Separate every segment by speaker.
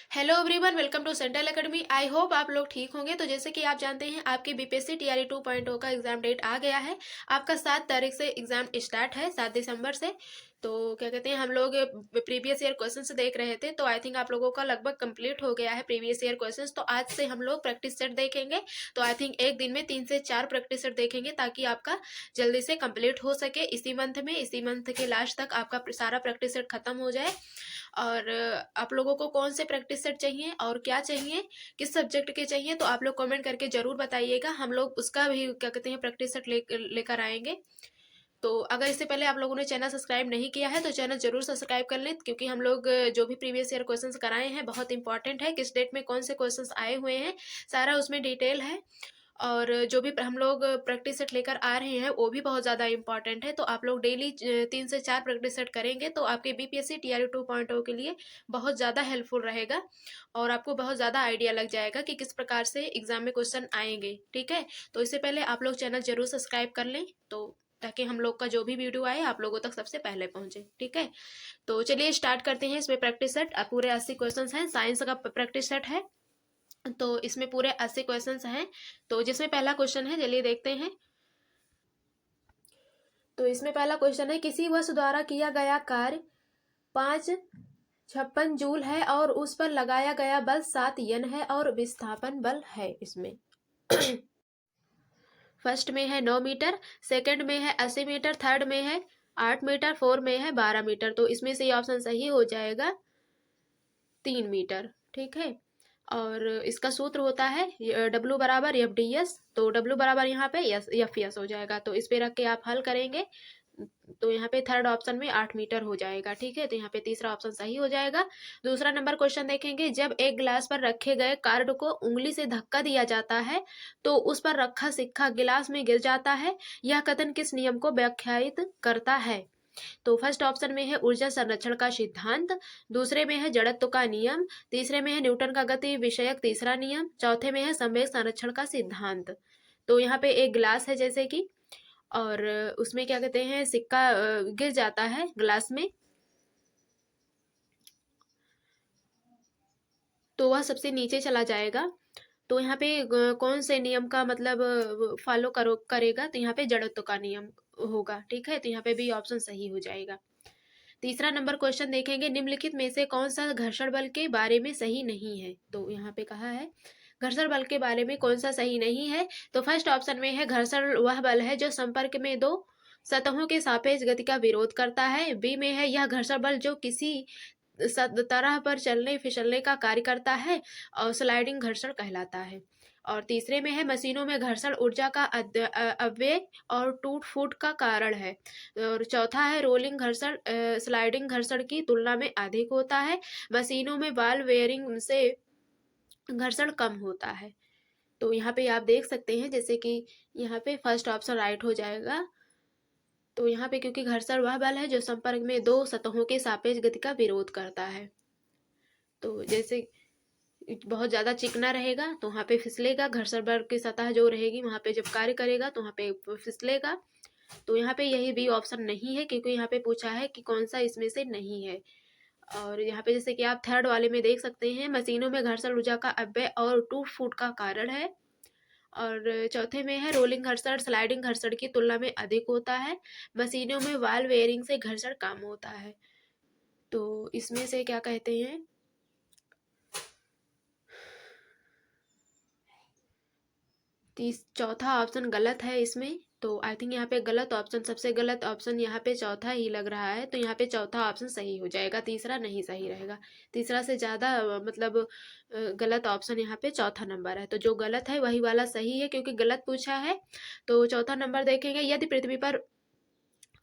Speaker 1: Hello everyone, welcome to Central Academy. I hope आप लोग ठीक होंगे। तो जैसे कि आप जानते हैं, आपके बीपीएससी टीआरई 2.0 का एग्जाम डेट आ गया है। आपका 7 तारीख से एग्जाम स्टार्ट है, 7 दिसंबर से। तो क्या कहते हैं, हम लोग प्रीवियस ईयर क्वेश्चंस देख रहे थे, तो आई थिंक आप लोगों का लगभग कंप्लीट हो गया है प्रीवियस ईयर क्वेश्चंस। तो आज से हम लोग प्रैक्टिस सेट देखेंगे। तो आई थिंक एक दिन में 3 से 4 प्रैक्टिस सेट देखेंगे, ताकि आपका जल्दी से कंप्लीट हो सके इसी मंथ के लास्ट तक आपका सारा प्रैक्टिस सेट खत्म हो जाए। और आप लोगों को कौन से प्रैक्टिस सेट चाहिए और क्या चाहिए, किस सब्जेक्ट के चाहिए, तो आप लोग कमेंट करके जरूर बताइएगा। हम लोग उसका भी क्या कहते हैं प्रैक्टिस सेट लेकर आएंगे। तो अगर इससे पहले आप लोगों ने चैनल सब्सक्राइब नहीं किया है तो चैनल जरूर सब्सक्राइब कर लें, क्योंकि हम लोग जो भी प्रीवियस ईयर क्वेश्चंस कराए हैं बहुत इंपॉर्टेंट है। किस डेट में कौन से क्वेश्चंस आए हुए हैं, सारा उसमें डिटेल है। और जो भी हम लोग प्रैक्टिस सेट लेकर आ रहे हैं वो भी बहुत ज़्यादा इंपॉर्टेंट है। तो आप लोग डेली 3 से 4 प्रैक्टिस सेट करेंगे तो आपके बीपीएससी टीआरई 2.0 के लिए बहुत ज़्यादा हेल्पफुल रहेगा। और आपको बहुत ज़्यादा आइडिया लग जाएगा कि किस प्रकार से एग्जाम में क्वेश्चन आएंगे। ठीक है, तो इससे पहले आप लोग चैनल जरूर सब्सक्राइब कर लें, तो ताकि हम लोग का जो भी वीडियो आए आप लोगों तक सबसे पहले पहुंचे। ठीक है, तो चलिए स्टार्ट करते हैं। इसमें प्रैक्टिस सेट पूरे 80 क्वेश्चन हैं। साइंस का प्रैक्टिस सेट है, तो इसमें पूरे 80 क्वेश्चंस हैं। तो जिसमें पहला क्वेश्चन है, चलिए देखते हैं। तो इसमें पहला क्वेश्चन है, किसी वस्तु द्वारा किया गया कार्य 556 जूल है और उस पर लगाया गया बल 7 यन है और विस्थापन बल है। इसमें फर्स्ट में है 9 मीटर, सेकंड में है 80 मीटर, थर्ड में है 8 मीटर, फोर्थ में है 12 मीटर। तो इसमें से ये ऑप्शन सही हो जाएगा 3 मीटर। ठीक है, और इसका सूत्र होता है W बराबर एफ डी एस। तो W बराबर यहाँ पे एफ एस हो जाएगा। तो इस पे रख के आप हल करेंगे तो यहाँ पे थर्ड ऑप्शन में 8 मीटर हो जाएगा। ठीक है, तो यहाँ पे तीसरा ऑप्शन सही हो जाएगा। दूसरा नंबर क्वेश्चन देखेंगे, जब एक गिलास पर रखे गए कार्ड को उंगली से धक्का दिया जाता है तो उस पर रखा सिक्का गिलास में गिर जाता है, यह कथन किस नियम को व्याख्यायित करता है? तो फर्स्ट ऑप्शन में है ऊर्जा संरक्षण का सिद्धांत, दूसरे में है जड़त्व का नियम, तीसरे में है न्यूटन का गति विषयक तीसरा नियम, चौथे में है संवेग संरक्षण का सिद्धांत। तो यहाँ पे एक गिलास है जैसे कि, और उसमें क्या कहते हैं सिक्का गिर जाता है गिलास में, तो वह सबसे नीचे चला जाएगा। तो यहाँ पे कौन से नियम का मतलब फॉलो करेगा, तो यहाँ पे जड़त्व का नियम होगा। ठीक है, तो यहाँ पे भी ऑप्शन सही हो जाएगा। तीसरा नंबर क्वेश्चन देखेंगे, निम्नलिखित में से कौन सा घर्षण बल के बारे में सही नहीं है? तो यहाँ पे कहा है घर्षण बल के बारे में कौन सा सही नहीं है। तो फर्स्ट ऑप्शन में है घर्षण वह बल है जो संपर्क में दो सतहों के सापेक्ष गति का विरोध करता है। बी में है यह घर्षण बल जो किसी तरह पर चलने फिसलने का कार्य करता है और स्लाइडिंग घर्षण कहलाता है। और तीसरे में है मशीनों में घर्षण ऊर्जा का अव्यय और टूट फूट का कारण है। और चौथा है रोलिंग घर्षण स्लाइडिंग घर्षण की तुलना में अधिक होता है। मशीनों में बॉल बेयरिंग से घर्षण कम होता है। तो यहाँ पे आप देख सकते हैं जैसे कि यहाँ पे फर्स्ट ऑप्शन राइट हो जाएगा। तो यहाँ पे क्योंकि घर्षण वह बल है जो संपर्क में दो सतहों के सापेक्ष गति का विरोध करता है। तो जैसे बहुत ज़्यादा चिकना रहेगा तो वहाँ पे फिसलेगा, घर्षण बल की सतह जो रहेगी वहाँ पे जब कार्य करेगा तो वहाँ पे फिसलेगा। तो यहाँ पे यही बी ऑप्शन नहीं है, क्योंकि यहाँ पे पूछा है कि कौन सा इसमें से नहीं है। और यहाँ पे जैसे कि आप थर्ड वाले में देख सकते हैं, मशीनों में घर्षण ऊर्जा का अपव्यय और टूट फूट का कारण है। और चौथे में है रोलिंग घर्षण स्लाइडिंग घर्षण की तुलना में अधिक होता है। मशीनों में बॉल बेयरिंग से घर्षण कम होता है। तो इसमें से क्या कहते हैं, चौथा ऑप्शन गलत है इसमें। तो आई थिंक यहाँ पे गलत ऑप्शन, सबसे गलत ऑप्शन यहाँ पे चौथा ही लग रहा है। तो यहाँ पे चौथा ऑप्शन सही हो जाएगा, तीसरा नहीं सही रहेगा। तीसरा से ज़्यादा मतलब गलत ऑप्शन यहाँ पे चौथा नंबर है। तो जो गलत है वही वाला सही है, क्योंकि गलत पूछा है। तो चौथा नंबर देखेंगे, यदि पृथ्वी पर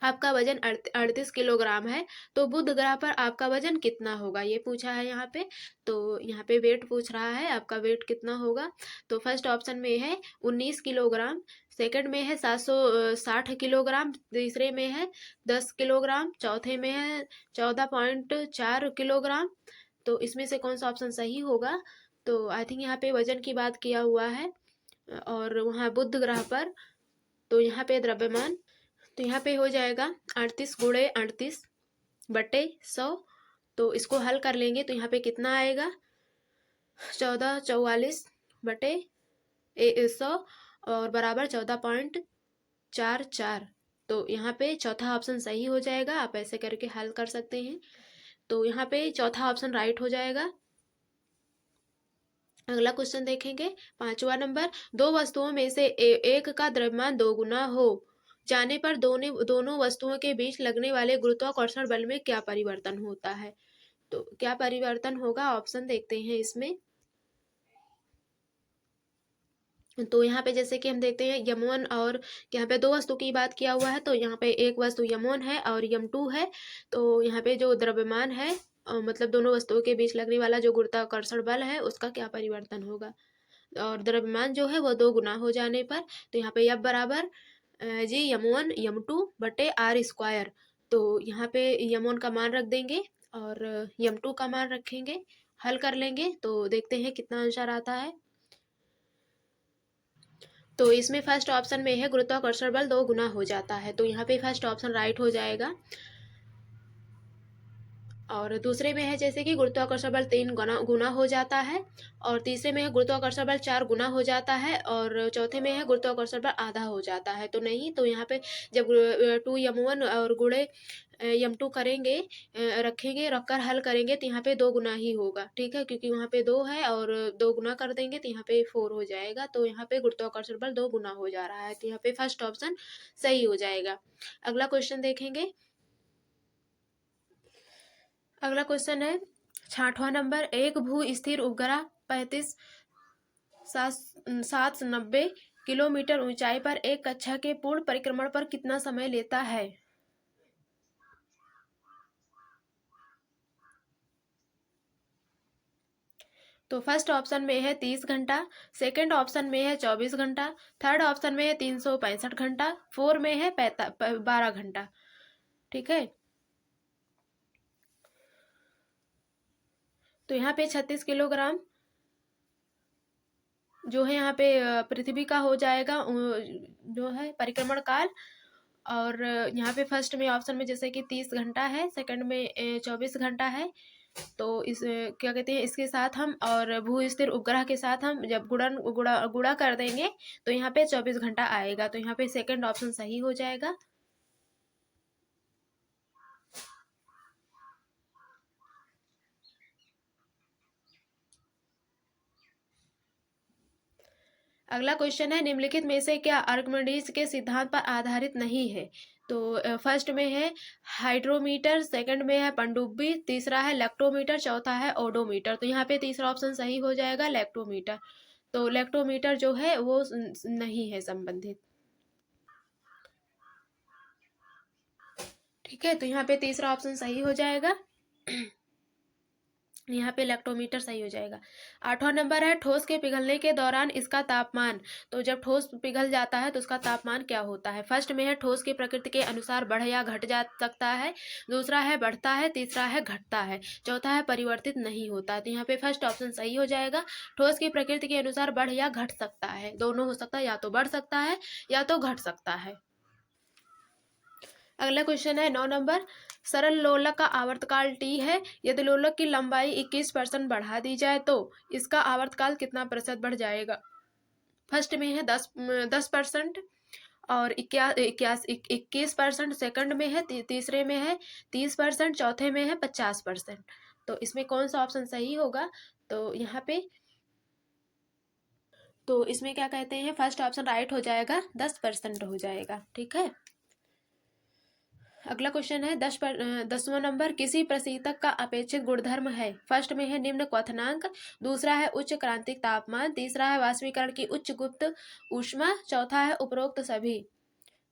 Speaker 1: आपका वजन 38 किलोग्राम है तो बुध ग्रह पर आपका वजन कितना होगा, ये पूछा है यहाँ पे। तो यहाँ पे वेट पूछ रहा है, आपका वेट कितना होगा। तो फर्स्ट ऑप्शन में है 19 किलोग्राम, सेकंड में है 760 किलोग्राम, तीसरे में है 10 किलोग्राम, चौथे में है 14.4 किलोग्राम। तो इसमें से कौन सा ऑप्शन सही होगा? तो आई थिंक यहाँ पे वजन की बात किया हुआ है और वहाँ बुध ग्रह पर। तो यहाँ पे द्रव्यमान, तो यहाँ पे हो जाएगा 38 गुणे 38 बटे 100। तो इसको हल कर लेंगे तो यहाँ पे कितना आएगा, 1444/100 और बराबर 14.44। तो यहाँ पे चौथा ऑप्शन सही हो जाएगा। आप ऐसे करके हल कर सकते हैं। तो यहाँ पे चौथा ऑप्शन राइट हो जाएगा। अगला क्वेश्चन देखेंगे, 5वां नंबर, दो वस्तुओं में से एक का द्रव्यमान दोगुना हो जाने पर दोनों वस्तुओं के बीच लगने वाले गुरुत्वाकर्षण बल में क्या परिवर्तन होता है? तो क्या परिवर्तन होगा, ऑप्शन देखते हैं इसमें। तो यहाँ पे जैसे कि हम देखते हैं यम1 और यहाँ पे दो वस्तु की बात किया हुआ है, तो यहाँ पे एक वस्तु यम1 है और यम2 है। तो यहाँ पे जो द्रव्यमान है मतलब दोनों वस्तुओं के बीच लगने वाला जो गुरुत्वाकर्षण बल है उसका क्या परिवर्तन होगा, और द्रव्यमान जो है वो दो गुना हो जाने पर। तो यहाँ पे F बराबर जी यम1 यम2/r²। तो यहाँ पे यम1 का मान रख देंगे और यम2 का मान रखेंगे, हल कर लेंगे तो देखते हैं कितना आंसर आता है। तो इसमें फर्स्ट ऑप्शन में है गुरुत्वाकर्षण बल दो गुना हो जाता है, तो यहाँ पे फर्स्ट ऑप्शन राइट हो जाएगा। और दूसरे में है जैसे कि गुरुत्वाकर्षण बल 3 गुना हो जाता है, और तीसरे में है गुरुत्वाकर्षण बल 4 गुना हो जाता है, और चौथे में है गुरुत्वाकर्षण बल आधा हो जाता है। तो नहीं, तो यहाँ पे जब 2m1 और गुणे m2 करेंगे, रखेंगे, रखकर हल करेंगे तो यहाँ पे दो गुना ही होगा, ठीक है, क्योंकि वहाँ पे 2 है और दो गुना कर देंगे तो यहाँ पे 4 हो जाएगा। तो यहाँ पे गुरुत्वाकर्षण बल दो गुना हो जा रहा है, तो यहाँ पे फर्स्ट ऑप्शन सही हो जाएगा। अगला क्वेश्चन देखेंगे। अगला क्वेश्चन है 6वां नंबर, एक भू स्थिर उपग्रह 35,790 किलोमीटर ऊंचाई पर एक कक्षा के पूर्ण परिक्रमण पर कितना समय लेता है? तो फर्स्ट ऑप्शन में है 30 घंटा, सेकंड ऑप्शन में है 24 घंटा, थर्ड ऑप्शन में है 365 घंटा, फोर में है 12 घंटा, ठीक है। तो यहाँ पे 36 किलोग्राम जो है यहाँ पे पृथ्वी का हो जाएगा जो है परिक्रमण काल। और यहाँ पे फर्स्ट में ऑप्शन में जैसे कि 30 घंटा है, सेकंड में 24 घंटा है। तो इस क्या कहते हैं, इसके साथ हम और भू स्थिर उपग्रह के साथ हम जब गुणा कर देंगे तो यहाँ पे 24 घंटा आएगा। तो यहाँ पे सेकंड ऑप्शन सही हो जाएगा। अगला क्वेश्चन है, निम्नलिखित में से क्या आर्किमिडीज के सिद्धांत पर आधारित नहीं है? तो फर्स्ट में है हाइड्रोमीटर, सेकंड में है पनडुब्बी, तीसरा है लेक्टोमीटर, चौथा है ओडोमीटर। तो यहाँ पे तीसरा ऑप्शन सही हो जाएगा, लेक्टोमीटर। तो लेक्टोमीटर जो है वो नहीं है संबंधित, ठीक है। तो यहाँ पे तीसरा ऑप्शन सही हो जाएगा। यहाँ पे इलेक्ट्रोमीटर सही हो जाएगा। 8वां नंबर है, ठोस के पिघलने के दौरान इसका तापमान। तो जब ठोस पिघल जाता है तो उसका तापमान क्या होता है? फर्स्ट में है ठोस की प्रकृति के अनुसार बढ़ या घट जा सकता है, दूसरा है बढ़ता है, तीसरा है घटता है, चौथा है परिवर्तित नहीं होता। तो यहाँ पे फर्स्ट ऑप्शन सही हो जाएगा, ठोस की प्रकृति के अनुसार बढ़ या घट सकता है, दोनों हो सकता है, या तो बढ़ सकता है या तो घट सकता है। अगला क्वेश्चन है 9 नंबर, सरल लोलक का आवर्तकाल T है, यदि लोलक की लंबाई 21% बढ़ा दी जाए तो इसका आवर्तकाल कितना प्रतिशत बढ़ जाएगा? फर्स्ट में है 10% और 21%, सेकंड में है तीसरे में है 30%, चौथे में है 50%। तो इसमें कौन सा ऑप्शन सही होगा? तो यहाँ पे तो इसमें क्या कहते हैं, फर्स्ट ऑप्शन राइट हो जाएगा, 10% हो जाएगा, ठीक है। अगला क्वेश्चन है 10वां नंबर, किसी प्रशीतक का अपेक्षित गुणधर्म है। फर्स्ट में है निम्न क्वथनांक, दूसरा है उच्च क्रांतिक तापमान, तीसरा है वाष्पीकरण की उच्च गुप्त ऊष्मा, चौथा है उपरोक्त सभी।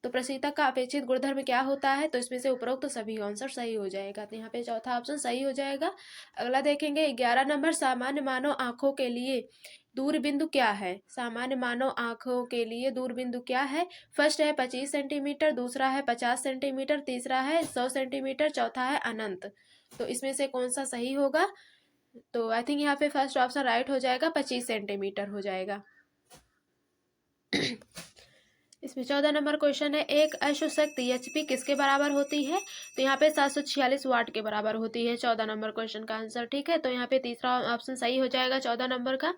Speaker 1: तो प्रशीतक का अपेक्षित गुणधर्म क्या होता है? तो इसमें से उपरोक्त सभी आंसर सही हो जाएगा। तो यहाँ पे चौथा ऑप्शन सही हो जाएगा। अगला देखेंगे 11 नंबर, सामान्य मानव आंखों के लिए दूर बिंदु क्या है? सामान्य मानव आंखों के लिए दूर बिंदु क्या है? फर्स्ट है 25 सेंटीमीटर, दूसरा है 50 सेंटीमीटर, तीसरा है 100 सेंटीमीटर, चौथा है अनंत। तो इसमें से कौन सा सही होगा? तो आई थिंक यहाँ पे फर्स्ट ऑप्शन राइट हो जाएगा, 25 सेंटीमीटर हो जाएगा। इसमें 14 नंबर क्वेश्चन है, एक अशुशक्ति एचपी किसके बराबर होती है? तो यहाँ पे 746 वाट के बराबर होती है 14 नंबर क्वेश्चन का आंसर। ठीक है, तो यहाँ पे तीसरा ऑप्शन सही हो जाएगा 14 नंबर का।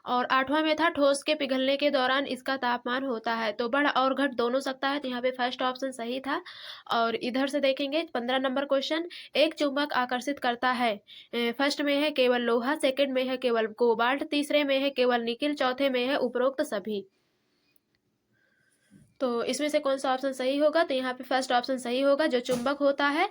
Speaker 1: और 8वां में था, ठोस के पिघलने के दौरान इसका तापमान होता है, तो बढ़ और घट दोनों सकता है, तो यहाँ पे फर्स्ट ऑप्शन सही था। और इधर से देखेंगे 15 नंबर क्वेश्चन, एक चुंबक आकर्षित करता है, फर्स्ट में है केवल लोहा, सेकंड में है केवल कोबाल्ट, तीसरे में है केवल निकिल, चौथे में है उपरोक्त सभी। तो इसमें से कौन सा ऑप्शन सही होगा? तो यहाँ पे फर्स्ट ऑप्शन सही होगा। जो चुंबक होता है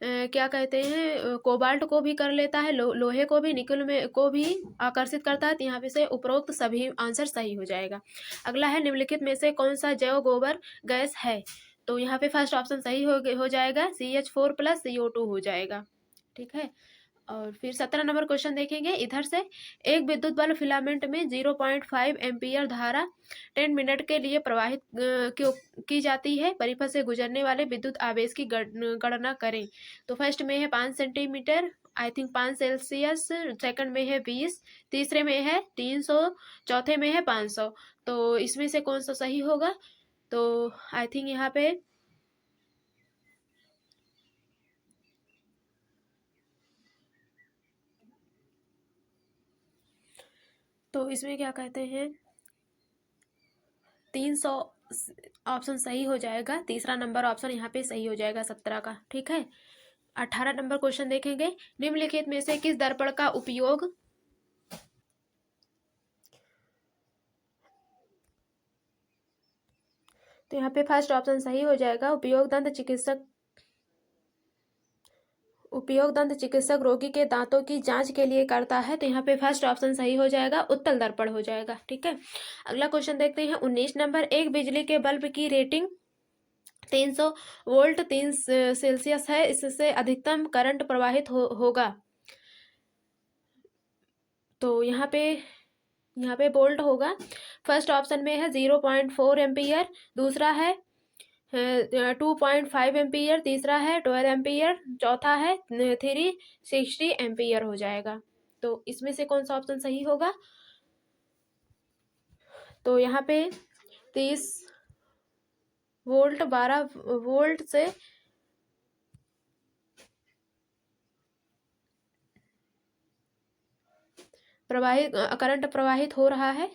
Speaker 1: क्या कहते हैं, कोबाल्ट को भी कर लेता है, लोहे को भी, निकल में को भी आकर्षित करता है, तो यहाँ पे से उपरोक्त सभी आंसर सही हो जाएगा। अगला है, निम्नलिखित में से कौन सा जैव गोबर गैस है? तो यहाँ पे फर्स्ट ऑप्शन सही हो जाएगा, CH4+ CO2 हो जाएगा। ठीक है, और फिर 17 नंबर क्वेश्चन देखेंगे इधर से, एक विद्युत बल्ब फिलामेंट में 0.5 एम्पियर धारा 10 मिनट के लिए प्रवाहित क्यों की जाती है, परिपथ से गुजरने वाले विद्युत आवेश की गणना करें। तो फर्स्ट में है 5 centimetre, I think 5 Celsius, second में है 20, तीसरे में है 300, चौथे में है 500। तो इसमें से कौन सा सही होगा? तो आई थिंक यहाँ पे तो इसमें क्या कहते हैं, 300 ऑप्शन सही हो जाएगा। तीसरा नंबर ऑप्शन यहाँ पे सही हो जाएगा 17 का। ठीक है, 18 नंबर क्वेश्चन देखेंगे, निम्नलिखित में से किस दर्पण का उपयोग तो यहाँ पे फर्स्ट ऑप्शन सही हो जाएगा, उपयोग दंत चिकित्सक रोगी के दांतों की जांच के लिए करता है, तो यहाँ पे फर्स्ट ऑप्शन सही हो जाएगा, उत्तल दर्पण हो जाएगा। ठीक है, अगला क्वेश्चन देखते हैं 19 नंबर, एक बिजली के बल्ब की रेटिंग 300 वोल्ट 3 सेल्सियस है, इससे अधिकतम करंट प्रवाहित होगा। तो यहाँ पे वोल्ट होगा। फर्स्ट ऑप्शन में है 0.4 एम्पियर, दूसरा है 2.5 एम्पियर, तीसरा है 12 एम्पियर, चौथा है 360 एम्पियर हो जाएगा। तो इसमें से कौन सा ऑप्शन सही होगा? तो यहाँ पे 30 वोल्ट 12 वोल्ट से करंट प्रवाहित हो रहा है,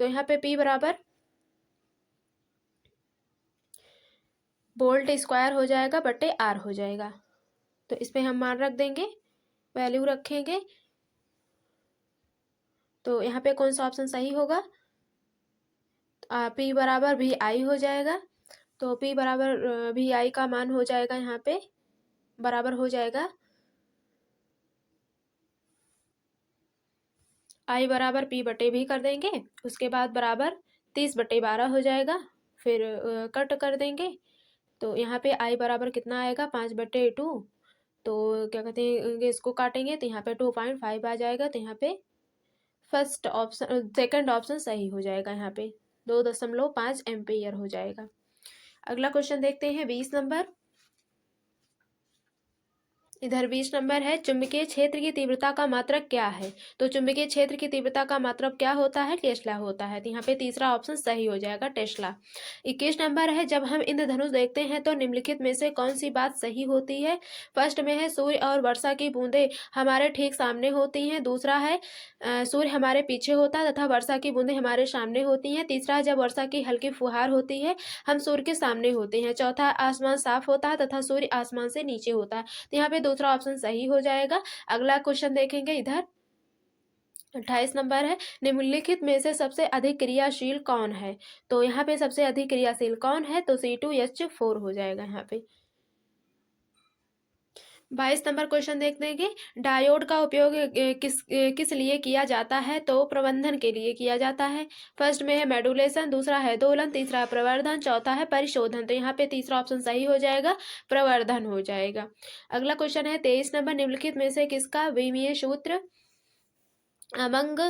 Speaker 1: तो यहाँ पे P बराबर वोल्ट स्क्वायर हो जाएगा बटे R हो जाएगा। तो इस पर हम मान रख देंगे, वैल्यू रखेंगे, तो यहाँ पे कौन सा ऑप्शन सही होगा? P बराबर VI हो जाएगा। तो P बराबर VI का मान हो जाएगा, यहाँ पे बराबर हो जाएगा I बराबर P बटे भी कर देंगे, उसके बाद बराबर 30/12 हो जाएगा, फिर कट कर देंगे, तो यहाँ पे I बराबर कितना आएगा, 5/2। तो क्या कहते हैं, इसको काटेंगे तो यहाँ पे 2.5 आ जाएगा, तो यहाँ पे फर्स्ट ऑप्शन सेकंड ऑप्शन सही हो जाएगा, यहाँ पे 2.5 एम्पियर हो जाएगा। अगला क्वेश्चन देखते हैं 20 नंबर, इधर 20 नंबर है, चुंबकीय क्षेत्र की तीव्रता का मात्रक क्या है? तो चुंबकीय क्षेत्र की तीव्रता का मात्रक क्या होता है? टेस्ला होता है, तो यहाँ पे तीसरा ऑप्शन सही हो जाएगा, टेस्ला। 21 नंबर है, जब हम इंद्रधनुष देखते हैं तो निम्नलिखित में से कौन सी बात सही होती है? फर्स्ट में है, सूर्य और वर्षा की बूंदें हमारे ठीक सामने होती हैं, दूसरा है सूर्य हमारे पीछे होता है तथा वर्षा की बूंदें हमारे सामने होती हैं, तीसरा है, जब वर्षा की हल्की फुहार होती है हम सूर्य के सामने होते हैं, चौथा आसमान साफ होता है तथा सूर्य आसमान से नीचे होता है, तो यहाँ पे दूसरा ऑप्शन सही हो जाएगा। अगला क्वेश्चन देखेंगे इधर 28 नंबर है, निम्नलिखित में से सबसे अधिक क्रियाशील कौन है? तो यहाँ पे सबसे अधिक क्रियाशील कौन है? तो C2H4 हो जाएगा यहाँ पे। 22 नंबर क्वेश्चन देख देंगे, डायोड का उपयोग किस लिए किया जाता है? तो प्रबंधन के लिए किया जाता है। फर्स्ट में है मेडुलेशन, दूसरा है दोलन, तीसरा है प्रवर्धन, चौथा है परिशोधन, तो यहाँ पे तीसरा ऑप्शन सही हो जाएगा, प्रवर्धन हो जाएगा। अगला क्वेश्चन है 23 नंबर, निम्नलिखित में से किसका विमीय सूत्र अमंग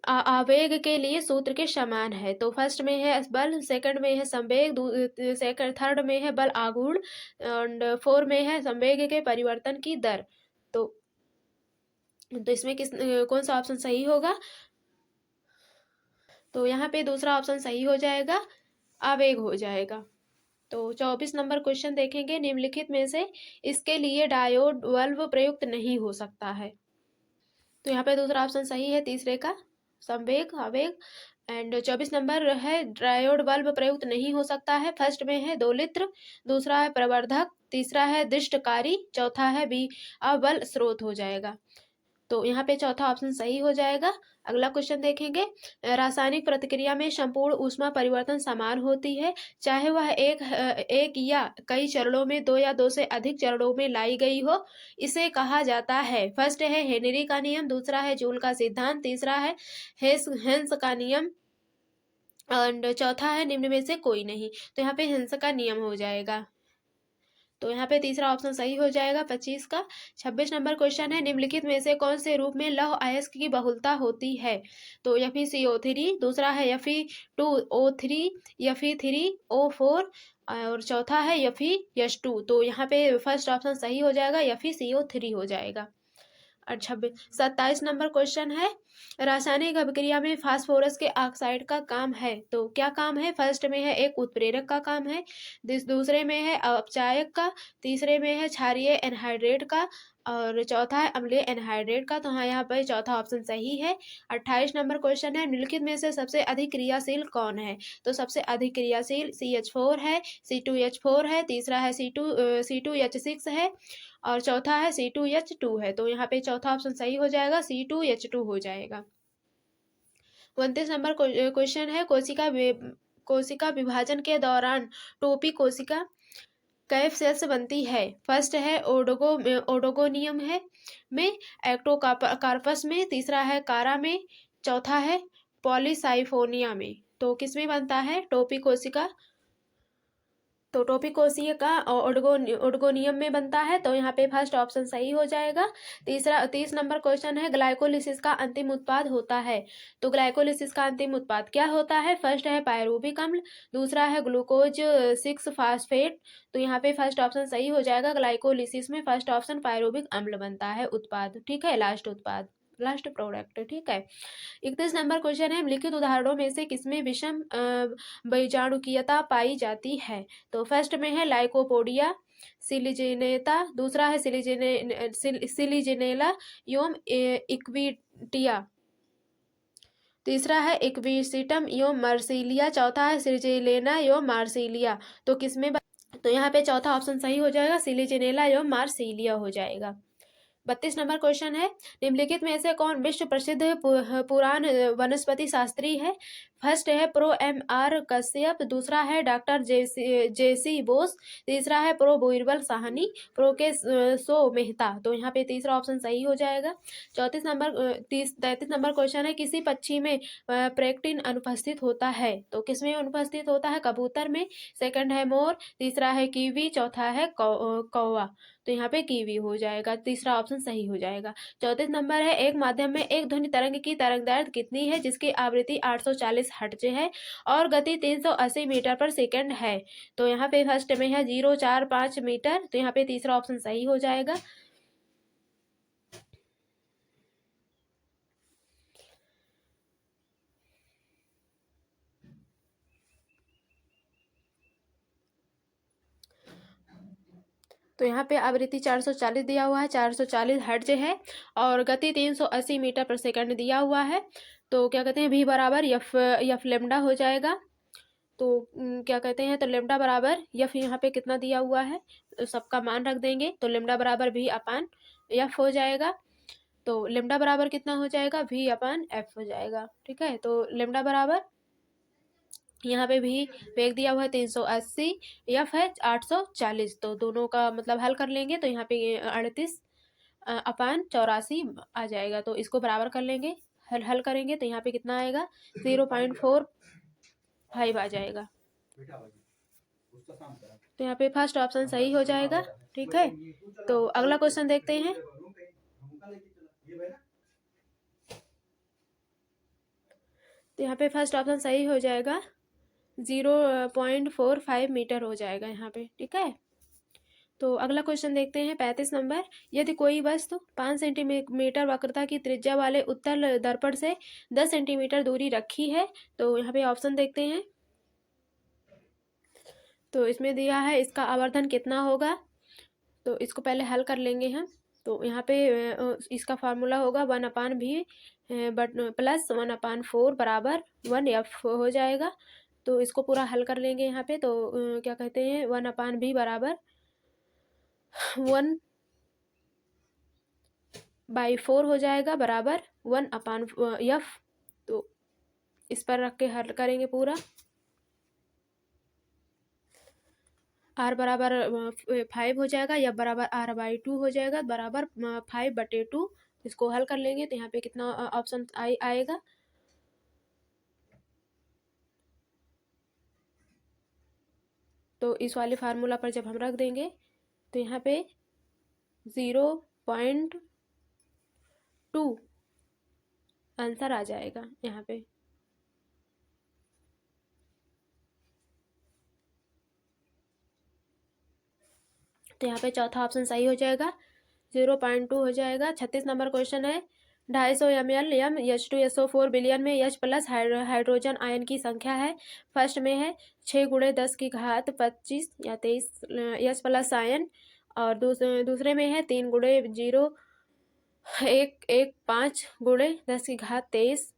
Speaker 1: आवेग के लिए सूत्र के समान है? तो फर्स्ट में है बल, सेकंड में है संवेग, थर्ड में है बल आघूर्ण, एंड फोर में है संवेग के परिवर्तन की दर। तो इसमें कौन सा ऑप्शन सही होगा? तो यहाँ पे दूसरा ऑप्शन सही हो जाएगा, आवेग हो जाएगा। तो 24 नंबर क्वेश्चन देखेंगे, निम्नलिखित में से इसके लिए डायोड बल्ब प्रयुक्त नहीं हो सकता है। तो यहाँ पे दूसरा ऑप्शन सही है, तीसरे का, संवेग आवेग। एंड 24 नंबर है, डायोड बल्ब प्रयुक्त नहीं हो सकता है। फर्स्ट में है दोलित्र, दूसरा है प्रवर्धक, तीसरा है दृष्टकारी, चौथा है बी अबल स्रोत हो जाएगा। तो यहाँ पे चौथा ऑप्शन सही हो जाएगा। अगला क्वेश्चन देखेंगे, रासायनिक प्रतिक्रिया में संपूर्ण ऊष्मा परिवर्तन समान होती है, चाहे वह एक या कई चरणों में, दो या दो से अधिक चरणों में लाई गई हो, इसे कहा जाता है। फर्स्ट है हेनरी का नियम, दूसरा है जूल का सिद्धांत, तीसरा है हेंस का नियम, एंड चौथा है निम्न में से कोई नहीं। तो यहाँ पे हेंस का नियम हो जाएगा। तो यहाँ पे तीसरा ऑप्शन सही हो जाएगा 25 का। 26 नंबर क्वेश्चन है, निम्नलिखित में से कौन से रूप में लौह अयस्क की बहुलता होती है। तो FeCO3, दूसरा है Fe2O3, Fe3O4, और चौथा है FeS2। तो यहाँ पे फर्स्ट ऑप्शन सही हो जाएगा, FeCO3 हो जाएगा। और 27 नंबर क्वेश्चन है, रासायनिक अभिक्रिया में फास्फोरस के ऑक्साइड का काम है। तो क्या काम है। फर्स्ट में है एक उत्प्रेरक का काम है, दूसरे में है अपचायक का, तीसरे में है क्षारीय एनहाइड्रेट का, और चौथा है अम्लीय एनहाइड्रेट का। तो हाँ, यहाँ पर चौथा ऑप्शन सही है। 28 नंबर क्वेश्चन है, निम्नलिखित में से सबसे अधिक क्रियाशील कौन है। तो सबसे अधिक क्रियाशील CH4 है, C2H4 है, तीसरा है C2H6 है, और चौथा है C2H2 है। तो यहाँ पे चौथा ऑप्शन सही हो जाएगा, C2H2 हो जाएगा। 29 नंबर क्वेश्चन है, कोशिका विभाजन के दौरान टोपी कोशिका कैप सेल से बनती है। फर्स्ट है ओडोगोनियम है में, एक्टोकार्पस में, तीसरा है कारा में, चौथा है पॉलीसाइफोनिया में। तो किसमें बनता है टोपी कोशिका। तो टोपी कोशिका ओडगोनियम में बनता है। तो यहाँ पे फर्स्ट ऑप्शन सही हो जाएगा। 30 नंबर क्वेश्चन है, ग्लाइकोलिसिस का अंतिम उत्पाद होता है। तो ग्लाइकोलिसिस का अंतिम उत्पाद क्या होता है। फर्स्ट है पायरूविक अम्ल, दूसरा है ग्लूकोज 6 फास्फेट। तो यहाँ पे फर्स्ट ऑप्शन सही हो जाएगा, ग्लाइकोलिसिस में फर्स्ट ऑप्शन पायरूविक अम्ल बनता है उत्पाद, ठीक है, लास्ट प्रोडक्ट, ठीक है। 31 नंबर क्वेश्चन है, लिखित उदाहरणों में से किसमें विषम बीजाणुकीयता पाई जाती है। तो फर्स्ट में है लाइकोपोडिया सिलिजेनेता, दूसरा है सिलिजेनेला योम इक्विटिया, तीसरा है इक्विसिटम योम मार्सिलिया, चौथा है सिरिजेलेना योम मार्सिलिया। तो किसमें तो यहाँ पे चौथा ऑप्शन सही हो जाएगा, सिलिजेनेला योम मार्सिलिया हो जाएगा। 32 नंबर क्वेश्चन है, निम्नलिखित में से कौन विश्व प्रसिद्ध पुराण वनस्पति शास्त्री है। फर्स्ट है Pro. M. R. कश्यप, दूसरा है डॉक्टर जेसी बोस, तीसरा है प्रो बीरबल साहनी, प्रो के सो मेहता। तो यहाँ पे तीसरा ऑप्शन सही हो जाएगा। 33 नंबर क्वेश्चन है, किसी पक्षी में प्रेक्टिन अनुपस्थित होता है। तो किसमें अनुपस्थित होता है, कबूतर में, सेकंड है मोर, तीसरा है कीवी, चौथा है कौवा। तो यहाँ पे कीवी हो जाएगा, तीसरा ऑप्शन सही हो जाएगा। 34 नंबर है, एक माध्यम में एक ध्वनि तरंग की तरंगदैर्घ्य कितनी है, जिसकी आवृत्ति 840 हर्ट्ज है और गति 380 मीटर पर सेकंड है। तो यहाँ पे फर्स्ट में है 045 मीटर। तो यहाँ पे तीसरा ऑप्शन सही हो जाएगा। तो यहाँ पे आवृत्ति 440 दिया हुआ है, 440 हर्ट्ज है और गति 380 मीटर पर सेकंड दिया हुआ है। तो क्या कहते हैं, V बराबर यफ लेमडा हो जाएगा। तो क्या कहते हैं, तो लेमडा बराबर यफ, यहाँ पे कितना दिया हुआ है तो सबका मान रख देंगे। तो लेमडा बराबर V/F हो जाएगा। तो लेमडा बराबर कितना हो जाएगा, V/F हो जाएगा, ठीक है। तो लेमडा बराबर यहाँ पे भी वेग दिया हुआ है 380, F है 840। तो दोनों का मतलब हल कर लेंगे तो यहाँ पे 38/84 आ जाएगा। तो इसको बराबर कर लेंगे, हल करेंगे तो यहाँ पे कितना आएगा, 0.45 आ जाएगा। तो यहाँ पे फर्स्ट ऑप्शन सही हो जाएगा, ठीक है। तो अगला क्वेश्चन देखते हैं। तो यहाँ पे फर्स्ट ऑप्शन सही हो जाएगा, 0.45 मीटर हो जाएगा यहाँ पे, ठीक है। तो अगला क्वेश्चन देखते हैं 35 नंबर, यदि कोई वस्तु 5 सेंटीमीटर वक्रता की त्रिज्या वाले उत्तल दर्पण से 10 सेंटीमीटर दूरी रखी है। तो यहाँ पे ऑप्शन देखते हैं। तो इसमें दिया है इसका आवर्धन कितना होगा, तो इसको पहले हल कर लेंगे हम। तो यहाँ पे इसका फार्मूला होगा 1/v बट प्लस 1/4 बराबर 1f हो जाएगा। तो इसको पूरा हल कर लेंगे यहाँ पे। तो क्या कहते हैं 1/v बराबर 1/4 हो जाएगा बराबर 1/f। तो इस पर रख के हल करेंगे पूरा। r बराबर 5 हो जाएगा, या बराबर r/2 हो जाएगा बराबर 5/2। इसको हल कर लेंगे तो यहाँ पे कितना ऑप्शन आएगा, तो इस वाले फार्मूला पर जब हम रख देंगे तो यहाँ पे 0.2 आंसर आ जाएगा यहाँ पे। तो यहाँ पे चौथा ऑप्शन सही हो जाएगा, 0.2 हो जाएगा। 36 नंबर क्वेश्चन है 250 ml H2SO4 बिलियन में H प्लस हाइड्रोजन आयन की संख्या है। फर्स्ट में है 6 × 10 की घात 25 या 23 H प्लस आयन, और दूसरे में है 3 × 0.115 × 10 की घात 23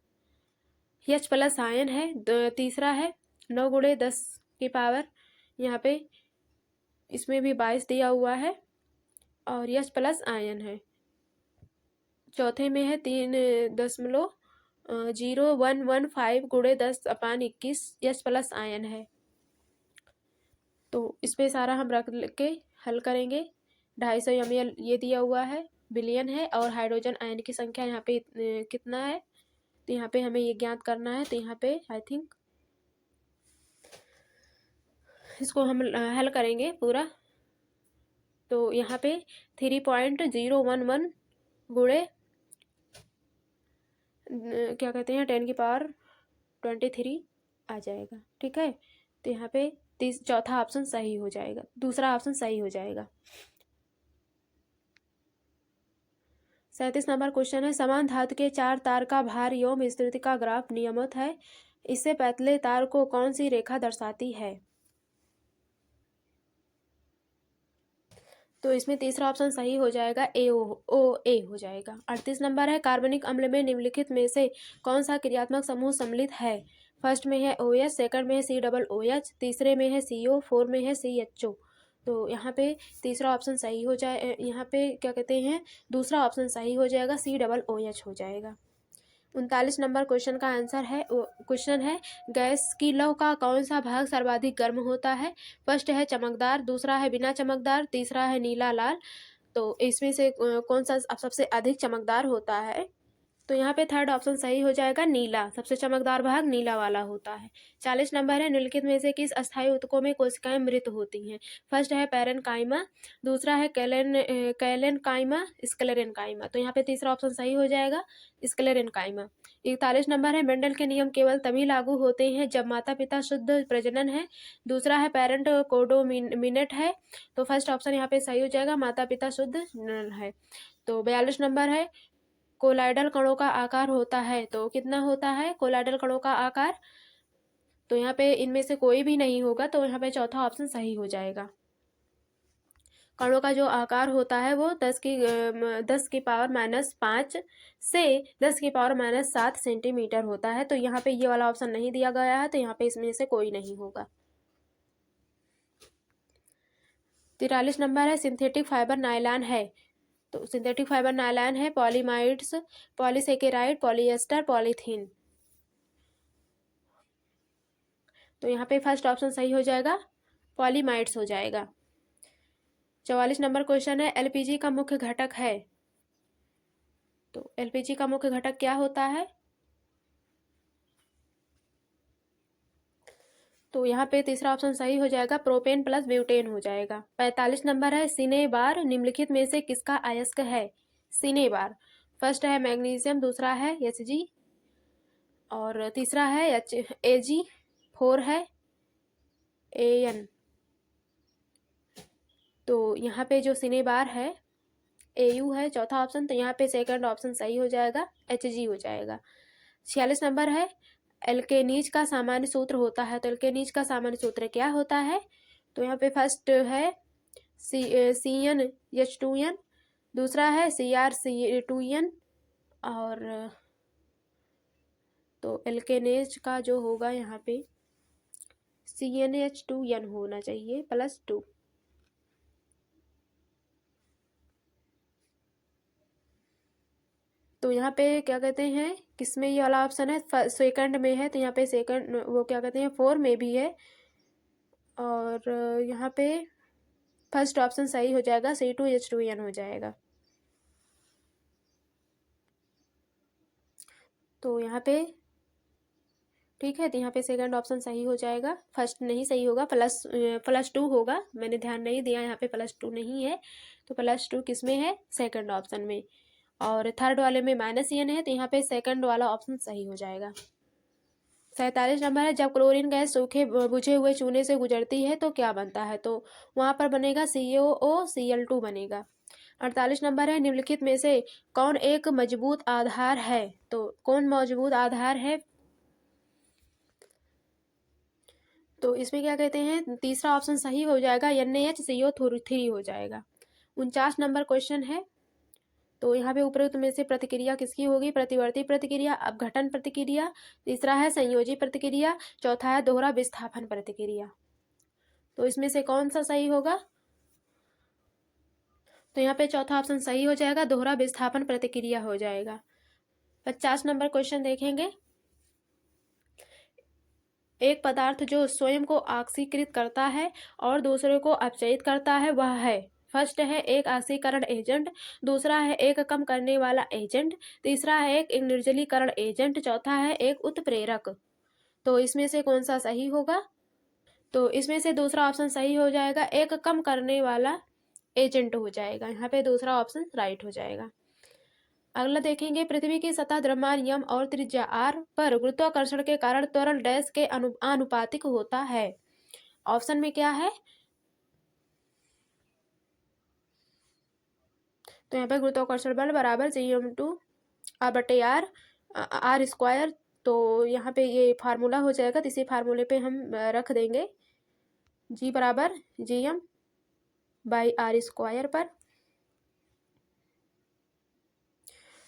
Speaker 1: H प्लस आयन है। तीसरा है 9 × 10 की पावर, यहाँ पे इसमें भी 22 दिया हुआ है और H प्लस आयन है। चौथे में है 3.0115 × 10/21 H प्लस आयन है। तो इस पे सारा हम रख के हल करेंगे। 250 ml ये दिया हुआ है, बिलियन है, और हाइड्रोजन आयन की संख्या यहाँ पे कितना है, तो यहाँ पे हमें ये ज्ञात करना है। तो यहाँ पे आई थिंक इसको हम हल करेंगे पूरा। तो यहाँ पे 3.011 गुणे क्या कहते हैं 10⁻23 आ जाएगा। ठीक है, तो यहाँ पे चौथा ऑप्शन सही हो जाएगा, दूसरा ऑप्शन सही हो जाएगा। 37 नंबर क्वेश्चन है समान धातु के 4 तार का भार एवं स्थिति का ग्राफ नियमित है, इससे पतले तार को कौन सी रेखा दर्शाती है। तो इसमें तीसरा ऑप्शन सही हो जाएगा, ए हो जाएगा। 38 नंबर है कार्बनिक अम्ल में निम्नलिखित में से कौन सा क्रियात्मक समूह सम्मिलित है। फर्स्ट में है OH, सेकंड में है COOH, तीसरे में है CO, 4 में है CHO। तो यहाँ पे तीसरा ऑप्शन सही हो जाए, यहाँ पे क्या कहते हैं दूसरा ऑप्शन सही हो जाएगा, COOH हो जाएगा। 39 नंबर क्वेश्चन का आंसर है, क्वेश्चन है गैस की लौ का कौन सा भाग सर्वाधिक गर्म होता है। फर्स्ट है चमकदार, दूसरा है बिना चमकदार, तीसरा है नीला लाल। तो इसमें से कौन सा सबसे अधिक चमकदार होता है, तो यहाँ पे थर्ड ऑप्शन सही हो जाएगा, नीला। सबसे चमकदार भाग नीला वाला होता है। 40 नंबर है निम्नलिखित में से किस अस्थायी ऊतकों में कोशिकाएं मृत होती हैं। फर्स्ट है पैरेन्काइमा, दूसरा है कैलेनकाइमा, स्क्लेरेनकाइमा। तो यहाँ पे तीसरा ऑप्शन सही हो जाएगा, स्क्लेरेनकाइमा। 41 नंबर है मेंडल के नियम केवल तभी लागू होते हैं जब माता पिता शुद्ध प्रजनन है। दूसरा है पेरेंट कोडोमिनेट है। तो फर्स्ट ऑप्शन यहाँ पे सही हो जाएगा, माता पिता शुद्ध है। तो 42 नंबर है कोलाइडल कणों का आकार होता है, तो कितना होता है कोलाइडल कणों का आकार, तो यहाँ पे इनमें से कोई भी नहीं होगा, तो यहाँ पे चौथा ऑप्शन सही हो जाएगा। कणों का जो आकार होता है वो 10 की पावर -5 से 10 की पावर -7 सेंटीमीटर होता है। तो यहाँ पे ये वाला ऑप्शन नहीं दिया गया है, तो यहाँ पे इसमें से कोई नहीं होगा। 43 नंबर है सिंथेटिक फाइबर नायलॉन है। तो सिंथेटिक फाइबर नायलॉन है पॉलीमाइड्स, पॉलीसेकेराइड, पॉलिएस्टर, पॉलीथीन। तो यहाँ पे फर्स्ट ऑप्शन सही हो जाएगा, पॉलीमाइड्स हो जाएगा। 44 नंबर क्वेश्चन है LPG का मुख्य घटक है। तो LPG का मुख्य घटक क्या होता है, तो यहाँ पे तीसरा ऑप्शन सही हो जाएगा, प्रोपेन प्लस ब्यूटेन हो जाएगा। 45 नंबर है सिनेबार निम्नलिखित में से किसका अयस्क है। सिनेबार फर्स्ट है मैग्नीशियम, दूसरा है Hg, और तीसरा है Ag, 4 है An। तो यहाँ पे जो सिनेबार है Au है चौथा ऑप्शन, तो यहाँ पे सेकंड ऑप्शन सही हो जाएगा, Hg हो जाएगा। 46 नंबर है एल्केनीज का सामान्य सूत्र होता है। तो एल्केनीज का सामान्य सूत्र क्या होता है, तो यहाँ पे फर्स्ट है CnH2n, दूसरा है Cr2n, और तो एल्केनेज का जो होगा यहाँ पे CnH2n होना चाहिए +2। तो यहाँ पे क्या कहते हैं, किसमें ये वाला ऑप्शन है, सेकंड में है, तो यहाँ पे सेकंड वो क्या कहते हैं 4 में भी है, और यहाँ पे फर्स्ट ऑप्शन सही हो जाएगा, C2H2n हो जाएगा। तो यहाँ पे ठीक है, तो यहाँ पे सेकंड ऑप्शन सही हो जाएगा, फर्स्ट नहीं सही होगा, +2 होगा, मैंने ध्यान नहीं दिया, यहाँ पे +2 नहीं है, तो +2 किस में है, सेकंड ऑप्शन में, और थर्ड वाले में -n है, तो यहाँ पे सेकंड वाला ऑप्शन सही हो जाएगा। 47 नंबर है, जब क्लोरीन गैस सूखे बुझे हुए चूने से गुजरती है तो क्या बनता है, तो वहाँ पर बनेगा CaOCl2 बनेगा। 48 नंबर है, निम्नलिखित में से कौन एक मजबूत आधार है, तो कौन मजबूत आधार है, तो इसमें क्या कहते हैं, तीसरा ऑप्शन सही हो जाएगा, NaHCO3 हो जाएगा। 49 नंबर क्वेश्चन है, तो यहाँ पे उपरोक्त में से प्रतिक्रिया किसकी होगी, प्रतिवर्ती प्रतिक्रिया, अपघटन प्रतिक्रिया, तीसरा है संयोजी प्रतिक्रिया, चौथा है दोहरा विस्थापन प्रतिक्रिया। तो इसमें से कौन सा सही होगा, तो यहाँ पे चौथा ऑप्शन सही हो जाएगा, दोहरा विस्थापन प्रतिक्रिया हो जाएगा। 50 नंबर क्वेश्चन देखेंगे, एक पदार्थ जो स्वयं को ऑक्सीकृत करता है और दूसरे को अपचयित करता है वह है, फर्स्ट है एक ऑक्सीकरण एजेंट, दूसरा है एक कम करने वाला एजेंट, तीसरा है एक निर्जलीकरण एजेंट, चौथा है एक उत्प्रेरक। तो इसमें से कौन सा सही होगा, तो इसमें से दूसरा ऑप्शन सही हो जाएगा, एक कम करने वाला एजेंट हो जाएगा, यहाँ पे दूसरा ऑप्शन राइट हो जाएगा। अगला देखेंगे, पृथ्वी की सतह द्रव्यमान यम और त्रिज्या r पर गुरुत्वाकर्षण के कारण त्वरण डैश के आनुपातिक होता है। ऑप्शन में क्या है, तो यहाँ पे गुरुत्वाकर्षण बल बराबर Gm2r/r²। तो यहाँ पे ये फार्मूला हो जाएगा, तो इसी फार्मूले पे हम रख देंगे G बराबर Gm/r² पर।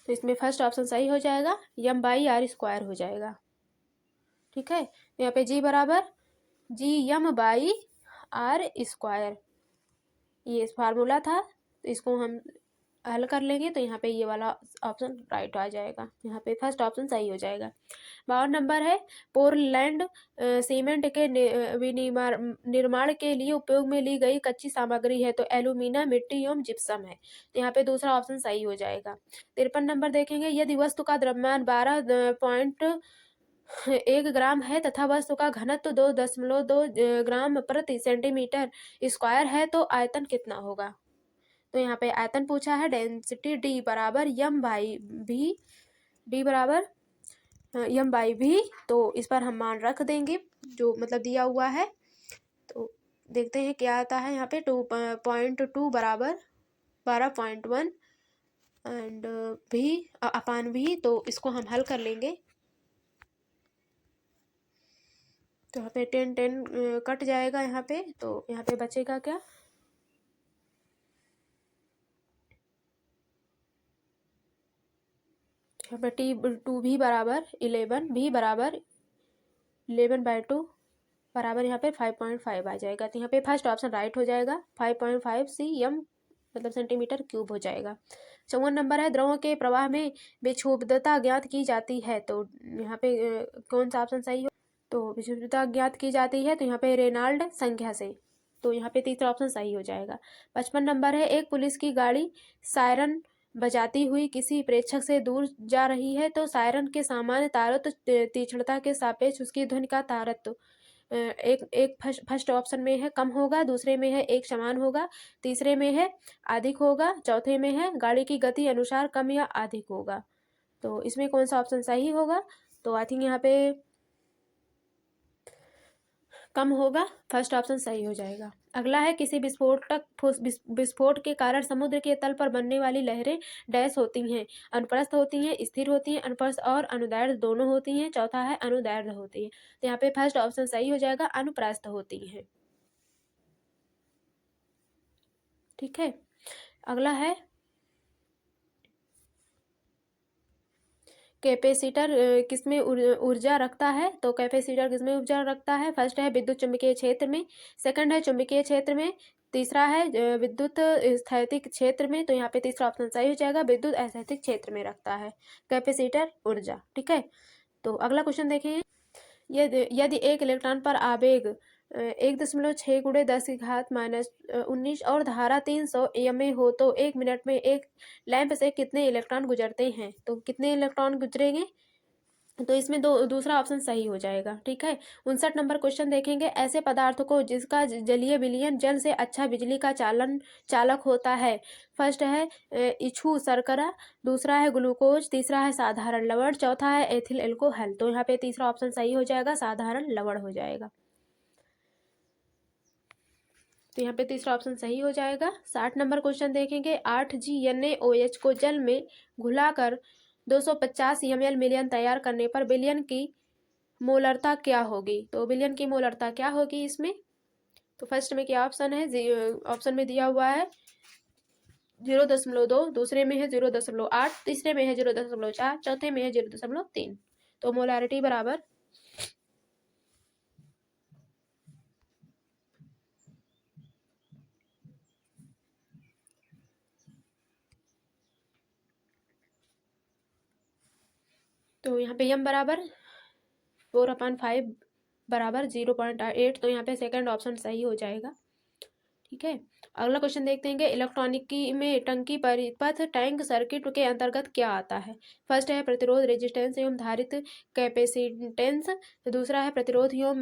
Speaker 1: तो इसमें फर्स्ट ऑप्शन सही हो जाएगा, m/r² हो जाएगा। ठीक है, तो यहाँ पे G बराबर Gm/r², ये फार्मूला था, तो इसको हम हल कर लेंगे, तो यहाँ पे ये वाला ऑप्शन राइट आ जाएगा, यहाँ पे फर्स्ट ऑप्शन सही हो जाएगा। 52 नंबर है, पोर्टलैंड सीमेंट के निर्माण के लिए उपयोग में ली गई कच्ची सामग्री है, तो एल्यूमिना, मिट्टी एवं जिप्सम है, तो यहाँ पे दूसरा ऑप्शन सही हो जाएगा। 53 नंबर देखेंगे, यदि वस्तु का द्रव्यमान 12.1 ग्राम है तथा वस्तु का घनत्व 2.2 ग्राम प्रति सेंटीमीटर स्क्वायर है, तो आयतन कितना होगा, तो यहाँ पे आयतन पूछा है, डेंसिटी D बराबर m/v, तो इस पर हम मान रख देंगे जो मतलब दिया हुआ है। तो देखते हैं क्या आता है, यहाँ पे 2.2 बराबर 12.1 एंड v/v, तो इसको हम हल कर लेंगे, तो यहाँ पे 10 कट जाएगा यहाँ पे, तो यहाँ पे बचेगा क्या, यहाँ पे T2v बराबर 11, v बराबर 11/2 बराबर यहाँ पे 5.5 आ जाएगा, तो यहाँ पे फर्स्ट ऑप्शन राइट हो जाएगा, 5.5 cm मतलब सेंटीमीटर क्यूब हो जाएगा। 54 नंबर है, द्रवों के प्रवाह में विक्षुब्धता ज्ञात की जाती है, तो यहाँ पे कौन सा ऑप्शन सही हो, तो विक्षुब्धता ज्ञात की जाती है, तो यहाँ पे रेनॉल्ड संख्या से, तो यहाँ पे तीसरा ऑप्शन सही हो जाएगा। 55 नंबर है, एक पुलिस की गाड़ी सायरन बजाती हुई किसी प्रेक्षक से दूर जा रही है, तो सायरन के सामान्य तारत्व तीक्ष्णता के सापेक्ष उसकी ध्वनि का तारत्व एक फर्स्ट ऑप्शन में है कम होगा, दूसरे में है एक समान होगा, तीसरे में है अधिक होगा, चौथे में है गाड़ी की गति अनुसार कम या अधिक होगा। तो इसमें कौन सा ऑप्शन सही होगा, तो आई थिंक यहाँ पे कम होगा, फर्स्ट ऑप्शन सही हो जाएगा। अगला है, किसी विस्फोट के कारण समुद्र के तल पर बनने वाली लहरें डैश होती हैं, अनुप्रस्थ होती हैं, स्थिर होती हैं, अनुप्रस्थ और अनुदैर्ध्य दोनों होती हैं, चौथा है अनुदैर्ध्य होती है, तो यहाँ पे फर्स्ट ऑप्शन सही हो जाएगा, अनुप्रस्थ होती हैं। ठीक है। अगला है कैपेसिटर किसमें ऊर्जा रखता है। तो कैपेसिटर किसमें ऊर्जा रखता है। फर्स्ट है विद्युत चुम्बकीय क्षेत्र में, सेकंड है चुम्बकीय क्षेत्र में, तीसरा है विद्युत स्थैतिक क्षेत्र में। तो यहाँ पे तीसरा ऑप्शन सही हो जाएगा, विद्युत स्थैतिक क्षेत्र में रखता है कैपेसिटर ऊर्जा। ठीक है। तो अगला क्वेश्चन देखें, यदि एक इलेक्ट्रॉन पर आवेग 1.6 × 10⁻⁻19 और धारा 300 एमए हो तो 1 मिनट में एक लैंप से कितने इलेक्ट्रॉन गुजरते हैं। तो कितने इलेक्ट्रॉन गुजरेंगे। तो इसमें दूसरा ऑप्शन सही हो जाएगा। ठीक है। 59 नंबर क्वेश्चन देखेंगे, ऐसे पदार्थ को जिसका जलीय विलयन जल से अच्छा बिजली का चालक होता है। फर्स्ट है इच्छू शर्करा, दूसरा है ग्लूकोज, तीसरा है साधारण लवण, चौथा है एथिल एल्कोहल। तो यहाँ पे तीसरा ऑप्शन सही हो जाएगा, साधारण लवण हो जाएगा। तो यहाँ पे तीसरा ऑप्शन सही हो जाएगा। 60 नंबर क्वेश्चन देखेंगे, 8GNaOH को जल में घुलाकर 250 ml मिलियन तैयार करने पर विलयन की मोलरता क्या होगी। तो विलयन की मोलरता क्या होगी इसमें। तो फर्स्ट में क्या ऑप्शन है, ऑप्शन में दिया हुआ है 0.2, दूसरे में है 0.8, तीसरे में है 0.4, चौथे में है 0.3। तो मोलारिटी बराबर तो यहाँ पे m बराबर 4/5 बराबर 0.8। तो यहाँ पे सेकंड ऑप्शन सही हो जाएगा। ठीक है। अगला क्वेश्चन देखते हैं, इलेक्ट्रॉनिकी में टंकी परिपथ टैंक सर्किट के अंतर्गत क्या आता है। फर्स्ट है प्रतिरोध रेजिस्टेंस एवं धारित कैपेसिटेंस, दूसरा है प्रतिरोध एवं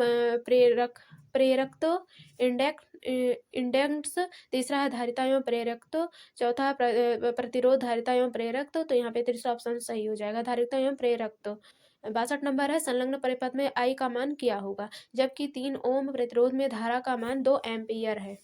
Speaker 1: प्रेरकत्व इंडेक्स, तीसरा है धारिता एवं प्रेरकत्व, चौथा है प्रतिरोध धारिता एवं प्रेरकत्व। तो यहाँ पे तीसरा ऑप्शन सही हो जाएगा, धारिता एवं प्रेरकत्व। 62 नंबर है, संलग्न परिपथ में आई का मान क्या होगा जबकि 3 ओम प्रतिरोध में धारा का मान 2 एम्पियर है।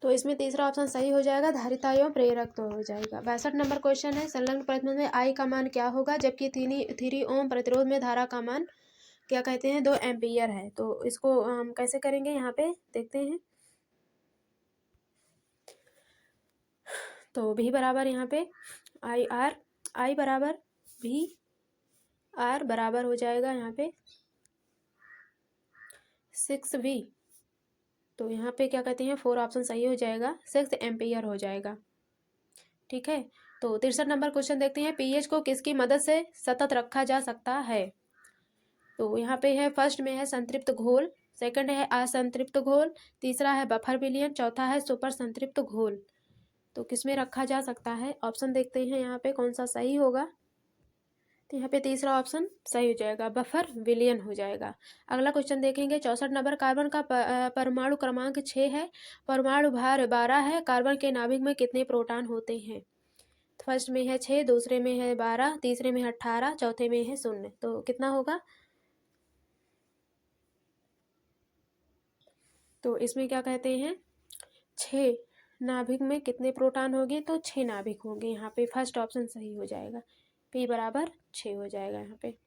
Speaker 1: तो इसमें तीसरा ऑप्शन सही हो जाएगा, धारिता एवं प्रेरक तो हो जाएगा। 62 नंबर क्वेश्चन है, संलग्न प्रतिरोध में आई का मान क्या होगा जबकि 3 ओम प्रतिरोध में धारा का मान क्या कहते हैं 2 एम्पियर है। तो इसको हम कैसे करेंगे यहाँ पे देखते हैं। तो भी बराबर यहाँ पे आई बराबर भी आर बराबर हो जाएगा यहाँ पे 6V। तो यहाँ पे क्या कहते हैं 4 ऑप्शन सही हो जाएगा, 6 एम्पियर हो जाएगा। ठीक है। तो 63 नंबर क्वेश्चन देखते हैं, पीएच को किसकी मदद से सतत रखा जा सकता है। तो यहाँ पे है फर्स्ट में है संतृप्त घोल, सेकंड है असंतृप्त घोल, तीसरा है बफर विलयन, चौथा है सुपर संतृप्त घोल। तो किस में रखा जा सकता है? ऑप्शन देखते हैं यहाँ पे कौन सा सही होगा। तो यहाँ पे तीसरा ऑप्शन सही हो जाएगा, बफर विलयन हो जाएगा। अगला क्वेश्चन देखेंगे 64 नंबर। कार्बन का परमाणु क्रमांक 6 है, परमाणु भार 12 है, कार्बन के नाभिक में कितने प्रोटॉन होते हैं? फर्स्ट में है 6, दूसरे में है 12, तीसरे में है 18, चौथे में है 0। तो कितना होगा? तो इसमें क्या कहते हैं, 6 नाभिक में कितने प्रोटॉन होंगे? तो 6 नाभिक होंगे। यहाँ पे फर्स्ट ऑप्शन सही हो जाएगा, P बराबर 6 हो जाएगा यहाँ पे।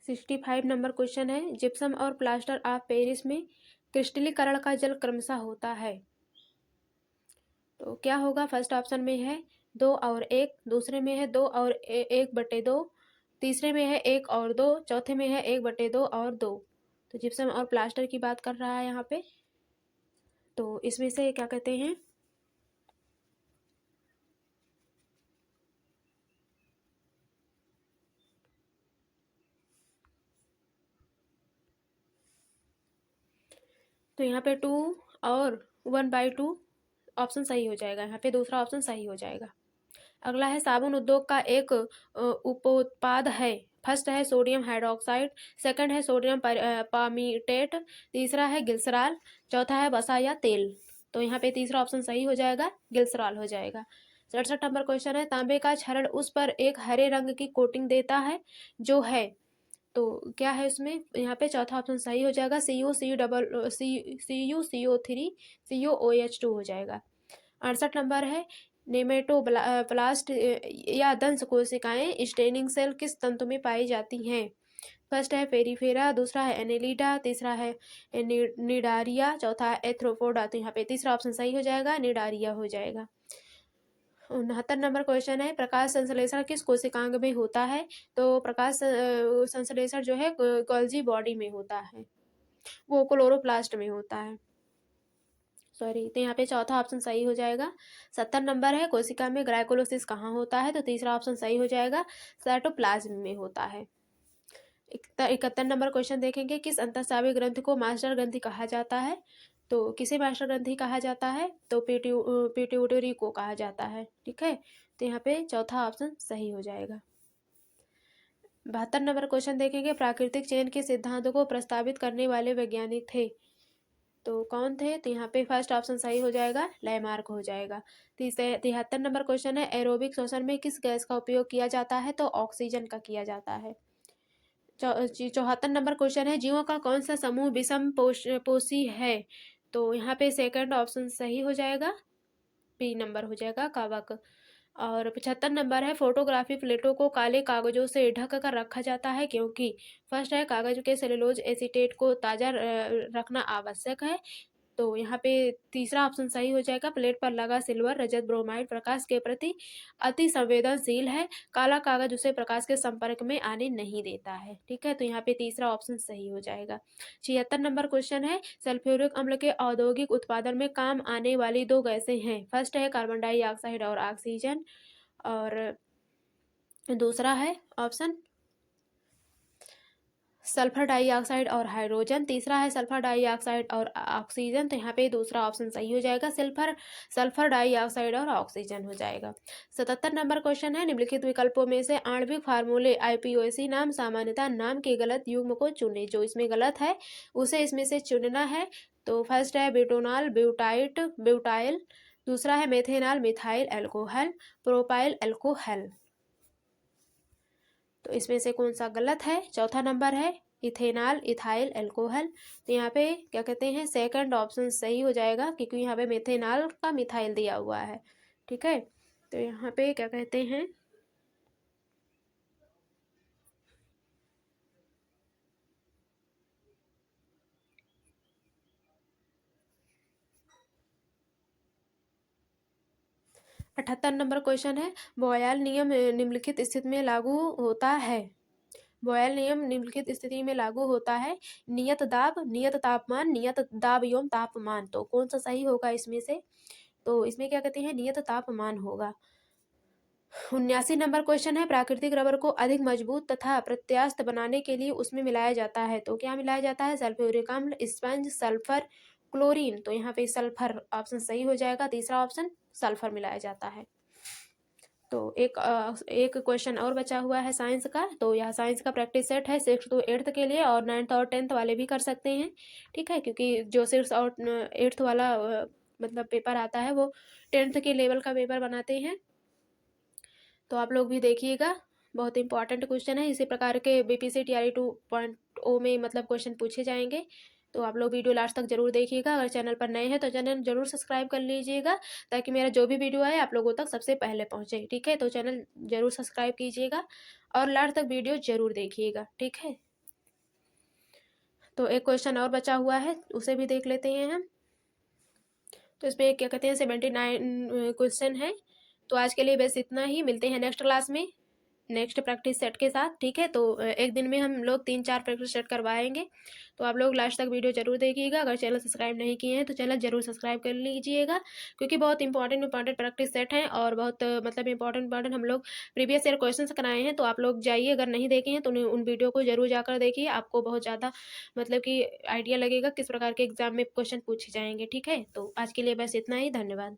Speaker 1: 65 नंबर क्वेश्चन है, जिप्सम और प्लास्टर ऑफ पेरिस में क्रिस्टलीकरण का जल क्रमशः होता है। तो क्या होगा? फर्स्ट ऑप्शन में है 2 और 1, दूसरे में है 2 और 1/2, तीसरे में है 1 और 2, चौथे में है 1/2 और 2। तो जिप्सम और प्लास्टर की बात कर रहा है यहाँ पे। तो इसमें से क्या कहते हैं, तो यहाँ पे 2 और 1/2 ऑप्शन सही हो जाएगा। यहाँ पे दूसरा ऑप्शन सही हो जाएगा। अगला है साबुन उद्योग का एक उपोत्पाद है। फर्स्ट है सोडियम हाइड्रोक्साइड, सेकंड है सोडियम पामीटेट, तीसरा है ग्लिसरॉल, चौथा है वसा या तेल। तो यहाँ पे तीसरा ऑप्शन सही हो जाएगा, ग्लिसरॉल हो जाएगा। 67 नंबर क्वेश्चन है, तांबे का क्षरण उस पर एक हरे रंग की कोटिंग देता है जो है। तो क्या है उसमें? यहाँ पे चौथा ऑप्शन सही हो जाएगा, CuCO3 CuOH2 हो जाएगा। 68 नंबर है, नेमेटोप्लास्ट या दंश कोशिकाएं स्टेनिंग सेल किस तंतु में पाई जाती हैं? फर्स्ट है पेरिफेरा, दूसरा है एनेलिडा, तीसरा है निडारिया, चौथा है एथ्रोपोडा। तो यहाँ पे तीसरा ऑप्शन सही हो जाएगा, निडारिया हो जाएगा। 69 नंबर क्वेश्चन है, प्रकाश संश्लेषण किस कोशिकांग में होता है? तो प्रकाश संश्लेषण जो है गोल्जी बॉडी में होता है, वो क्लोरोप्लास्ट में होता है, सॉरी। तो यहाँ पे चौथा ऑप्शन सही हो जाएगा। 70 नंबर है, कोशिका में ग्लाइकोलाइसिस कहाँ होता है? तो तीसरा ऑप्शन सही हो जाएगा, साइटोप्लाज्म में होता है। 71 नंबर क्वेश्चन देखेंगे, किस अंतःस्रावी ग्रंथि को मास्टर ग्रंथि कहा जाता है? तो किसे मास्टर ग्रंथि कहा जाता है? तो पिट्यूटरी को कहा जाता है, ठीक है। तो यहाँ पे चौथा ऑप्शन सही हो जाएगा। 72 नंबर क्वेश्चन देखेंगे, प्राकृतिक चयन के सिद्धांतों को प्रस्तावित करने वाले वैज्ञानिक थे। तो कौन थे? तो यहाँ पे फर्स्ट ऑप्शन सही हो जाएगा, लैमार्क हो जाएगा। 73 नंबर क्वेश्चन है, एरोबिक श्वसन में किस गैस का उपयोग किया जाता है? तो ऑक्सीजन का किया जाता है। 74 नंबर क्वेश्चन है, जीवों का कौन सा समूह विषम पोषी है? तो यहाँ पे सेकंड ऑप्शन सही हो जाएगा, बी नंबर हो जाएगा, कवक। और 75 नंबर है, फोटोग्राफी प्लेटों को काले कागजों से ढक कर रखा जाता है क्योंकि? फर्स्ट है कागज के सेलुलोज एसीटेट को ताज़ा रखना आवश्यक है। तो यहाँ पे तीसरा ऑप्शन सही हो जाएगा, प्लेट पर लगा सिल्वर रजत ब्रोमाइड प्रकाश के प्रति अति संवेदनशील है, काला कागज उसे प्रकाश के संपर्क में आने नहीं देता है, ठीक है। तो यहाँ पे तीसरा ऑप्शन सही हो जाएगा। 76 नंबर क्वेश्चन है, सल्फ्यूरिक अम्ल के औद्योगिक उत्पादन में काम आने वाली 2 गैसें हैं। फर्स्ट है कार्बन डाइऑक्साइड और ऑक्सीजन, और दूसरा है ऑप्शन सल्फर डाइऑक्साइड और हाइड्रोजन, तीसरा है सल्फर डाइऑक्साइड और ऑक्सीजन। तो यहाँ पे दूसरा ऑप्शन सही हो जाएगा, सल्फर डाइऑक्साइड और ऑक्सीजन हो जाएगा। 77 नंबर क्वेश्चन है, निम्नलिखित विकल्पों में से आणविक फार्मूले IPOC नाम सामान्यतः नाम के गलत युग्म को चुने। जो इसमें गलत है उसे इसमें से चुनना है। तो फर्स्ट है ब्यूटोनॉल ब्यूटाइल, दूसरा है methanol methyl alcohol, propyl alcohol. तो इसमें से कौन सा गलत है? चौथा नंबर है इथेनॉल इथाइल एल्कोहल। तो यहाँ पे क्या कहते हैं, सेकंड ऑप्शन सही हो जाएगा क्योंकि यहाँ पे मेथेनॉल का मिथाइल दिया हुआ है, ठीक है। तो यहाँ पे क्या कहते हैं, अठहत्तर नंबर क्वेश्चन है, बॉयल नियम निम्नलिखित स्थिति में लागू होता है। बॉयल नियम निम्नलिखित स्थिति में लागू होता है, नियत दाब, नियत तापमान, नियत दाब एवं तापमान। तो कौन सा सही होगा इसमें से? तो इसमें क्या कहते हैं, नियत तापमान होगा। 79 नंबर क्वेश्चन है, प्राकृतिक रबर को अधिक मजबूत तथा प्रत्यास्थ बनाने के लिए उसमें मिलाया जाता है। तो क्या मिलाया जाता है? सल्फ्यूरिक अम्ल, स्पंज, सल्फर, क्लोरीन। तो यहाँ पे सल्फर ऑप्शन सही हो जाएगा, तीसरा ऑप्शन सल्फर मिलाया जाता है। तो एक क्वेश्चन और बचा हुआ है साइंस का। तो यह साइंस का प्रैक्टिस सेट है 6th to 8th के लिए, और 9th और 10th वाले भी कर सकते हैं, ठीक है, क्योंकि जो 6th और 8th वाला मतलब पेपर आता है वो 10th के लेवल का पेपर बनाते हैं। तो आप लोग भी देखिएगा, बहुत इंपॉर्टेंट क्वेश्चन है। इसी प्रकार के बीपीसी टीआरई 2.0 में मतलब क्वेश्चन पूछे जाएंगे। तो आप लोग वीडियो लास्ट तक जरूर देखिएगा। अगर चैनल पर नए हैं तो चैनल जरूर सब्सक्राइब कर लीजिएगा, ताकि मेरा जो भी वीडियो आए आप लोगों तक सबसे पहले पहुंचे, ठीक है। तो चैनल जरूर सब्सक्राइब कीजिएगा और लास्ट तक वीडियो जरूर देखिएगा, ठीक है। तो एक क्वेश्चन और बचा हुआ है, उसे भी देख लेते हैं हम। तो इसमें क्या कहते हैं 79 क्वेश्चन है। तो आज के लिए बस इतना ही, मिलते हैं नेक्स्ट क्लास में नेक्स्ट प्रैक्टिस सेट के साथ, ठीक है। तो एक दिन में हम लोग 3-4 प्रैक्टिस सेट करवाएंगे। तो आप लोग लास्ट तक वीडियो जरूर देखिएगा। अगर चैनल सब्सक्राइब नहीं किए हैं तो चैनल जरूर सब्सक्राइब कर लीजिएगा, क्योंकि बहुत इंपॉर्टेंट प्रैक्टिस सेट हैं, और बहुत मतलब इंपॉर्टेंट हम लोग प्रीवियस ईयर क्वेश्चन कराए हैं। तो आप लोग जाइए, अगर नहीं देखे हैं तो उन वीडियो को जरूर जाकर देखिए। आपको बहुत ज़्यादा मतलब कि आइडिया लगेगा किस प्रकार के एग्जाम में क्वेश्चन पूछे जाएंगे, ठीक है। तो आज के लिए बस इतना ही, धन्यवाद।